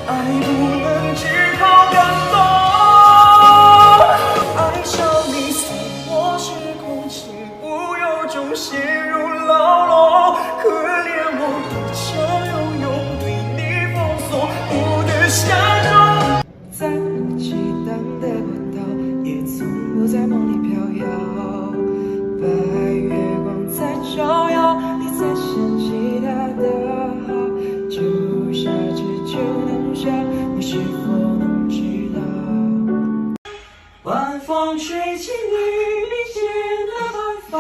爱不能只靠感动。爱上你，随我失控，请不由衷陷入牢笼。可怜我一腔游泳，对你封锁，不得下种。在期待的国度，也从不在梦里飘摇。白月光在照耀，你在嫌弃他的好，就下只就能笑，你是否能知道？晚风吹起你明显的白发，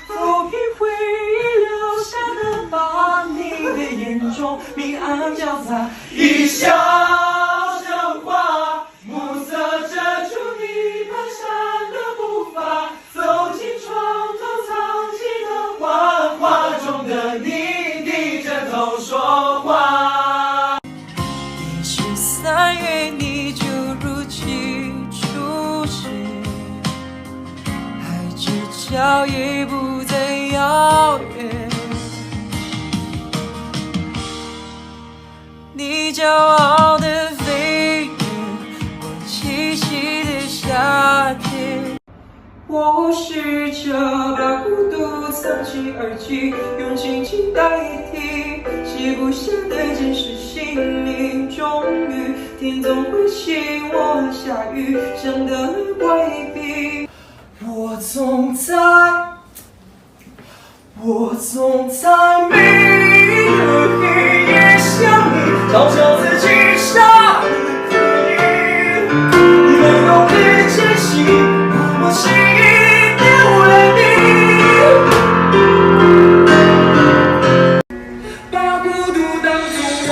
抚平回忆留下的疤，你的眼中明暗交杂，一笑生花，暮色遮住你蹒跚的步伐，走进床头藏起的画，画中的你低着头说话。也许3月你就如期出现，海之角已不再遥远。你骄傲的飞跃，我栖息的夏天。我试着把孤独藏起耳机，用轻轻代替，写不下的件事心里。终于天总会请我下雨，想得规避。我总在每一个黑夜想你，嘲笑自己傻得可以，没有的间隙，那么轻易流泪你，把孤独当作晚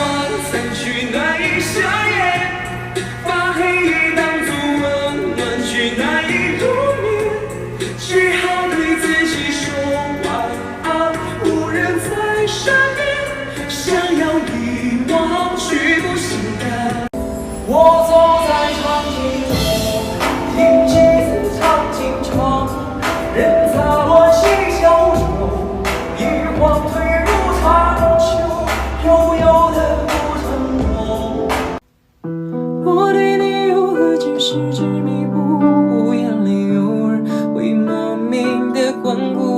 餐取暖一下夜，把黑夜当作温暖去难以入眠，只好对自己说晚安，无人在身边，想要遗忘却不行的。我走在长街头，听妻子唱情窗，人杂乱嬉笑中，一晃退入长秋，悠悠的不成梦。我对你如何解释执迷不悟，眼里偶尔会莫名的光顾。